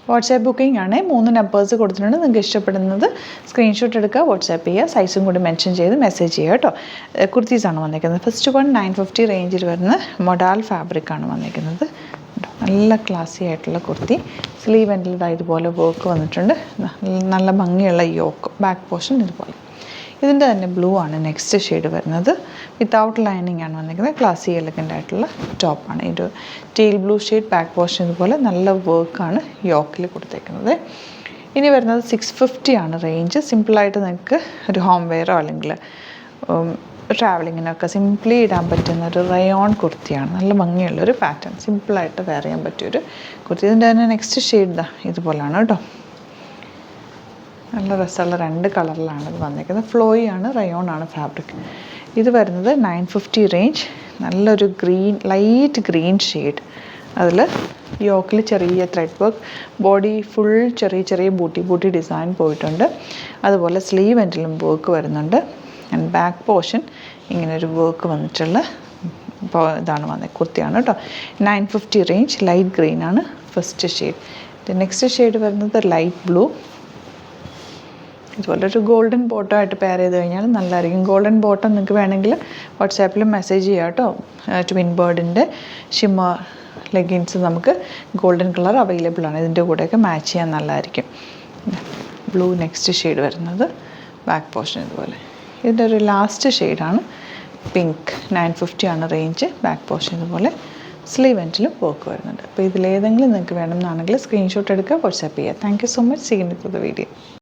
WhatsApp booking ആണ്. 3 numbers കൊടുത്തിട്ടുണ്ട്. നിങ്ങൾക്ക് ഇഷ്ടപ്പെടുന്നത് സ്ക്രീൻഷോട്ട് എടുക്കുക, വാട്സാപ്പ് ചെയ്യുക, സൈസും കൂടി മെൻഷൻ ചെയ്ത് മെസ്സേജ് ചെയ്യുക കേട്ടോ. കുർത്തീസാണ് വന്നിരിക്കുന്നത്. ഫസ്റ്റ് വൺ 950 റേഞ്ചിൽ വരുന്ന മൊഡാൽ ഫാബ്രിക്കാണ് വന്നിരിക്കുന്നത്. നല്ല ക്ലാസി ആയിട്ടുള്ള കുർത്തി. സ്ലീവ് എൻഡിൽ ഇതുപോലെ വർക്ക് വന്നിട്ടുണ്ട്. നല്ല ഭംഗിയുള്ള യോക്ക്, ബാക്ക് പോർഷൻ ഇതുപോലെ. ഇതിൻ്റെ തന്നെ ബ്ലൂ ആണ് നെക്സ്റ്റ് ഷെയ്ഡ് വരുന്നത്. വിത്തൗട്ട് ലൈനിങ് ആണ് വന്നിരിക്കുന്നത്. ക്ലാസി എലഗൻ്റ് ആയിട്ടുള്ള ടോപ്പാണ്. ഒരു teal blue shade, back portion ഇതുപോലെ നല്ല വർക്കാണ് യോക്കിൽ കൊടുത്തേക്കുന്നത്. ഇനി വരുന്നത് 650 ആണ് റേഞ്ച്. സിമ്പിളായിട്ട് നിങ്ങൾക്ക് ഒരു ഹോം വെയറോ അല്ലെങ്കിൽ ട്രാവലിങ്ങിനൊക്കെ സിംപ്ലി ഇടാൻ പറ്റുന്ന ഒരു റയോൺ കുർത്തിയാണ്. നല്ല ഭംഗിയുള്ളൊരു പാറ്റേൺ, സിമ്പിളായിട്ട് വെയർ ചെയ്യാൻ പറ്റിയൊരു കുർത്തി. ഇതിൻ്റെ തന്നെ നെക്സ്റ്റ് ഷെയ്ഡ് ഇതുപോലെയാണ് കേട്ടോ. നല്ല രസമുള്ള 2 കളറിലാണ് ഇത് വന്നിരിക്കുന്നത്. ഫ്ലോയി ആണ്, റയോൺ ആണ് ഫാബ്രിക്. ഇത് വരുന്നത് 950 റേഞ്ച്. നല്ലൊരു ഗ്രീൻ, ലൈറ്റ് ഗ്രീൻ ഷെയ്ഡ്. അതിൽ യോക്കിൽ ചെറിയ ത്രെഡ് വർക്ക്, ബോഡി ഫുൾ ചെറിയ ബൂട്ടി ഡിസൈൻ പോയിട്ടുണ്ട്. അതുപോലെ സ്ലീവ് എൻഡിലും വർക്ക് വരുന്നുണ്ട്. ആൻഡ് ബാക്ക് പോർഷൻ ഇങ്ങനൊരു വർക്ക് വന്നിട്ടുള്ള ഇതാണ് കുർത്തിയാണ് കേട്ടോ. 950 റേഞ്ച്. ലൈറ്റ് ഗ്രീൻ ആണ് ഫസ്റ്റ് ഷെയ്ഡ്. നെക്സ്റ്റ് ഷെയ്ഡ് വരുന്നത് ലൈറ്റ് ബ്ലൂ. ഇതുപോലെ ഒരു ഗോൾഡൻ ബോട്ടം ആയിട്ട് പെയർ ചെയ്ത് കഴിഞ്ഞാൽ നല്ലതായിരിക്കും. ഗോൾഡൻ ബോട്ടം നിങ്ങൾക്ക് വേണമെങ്കിൽ വാട്സാപ്പിൽ മെസ്സേജ് ചെയ്യാം കേട്ടോ. ട്വിൻ ബേർഡിൻ്റെ ഷിമ്മർ ലെഗിൻസ് നമുക്ക് ഗോൾഡൻ കളർ അവൈലബിൾ ആണ്. ഇതിൻ്റെ കൂടെയൊക്കെ മാച്ച് ചെയ്യാൻ നല്ലതായിരിക്കും. ബ്ലൂ നെക്സ്റ്റ് ഷെയ്ഡ് വരുന്നത്. ബാക്ക് പോർഷൻ ഇതുപോലെ. ഇതിൻ്റെ ഒരു ലാസ്റ്റ് ഷെയ്ഡാണ് പിങ്ക്. 950 ആണ് റേഞ്ച്. ബാക്ക് പോർഷൻ ഇതുപോലെ. സ്ലീവ് എൻഡിലും വർക്ക് വരുന്നുണ്ട്. അപ്പോൾ ഇതിലേതെങ്കിലും നിങ്ങൾക്ക് വേണമെന്നാണെങ്കിൽ സ്ക്രീൻഷോട്ട് എടുക്കുക, വാട്സാപ്പ് ചെയ്യുക. Thank you so much. See you in the video.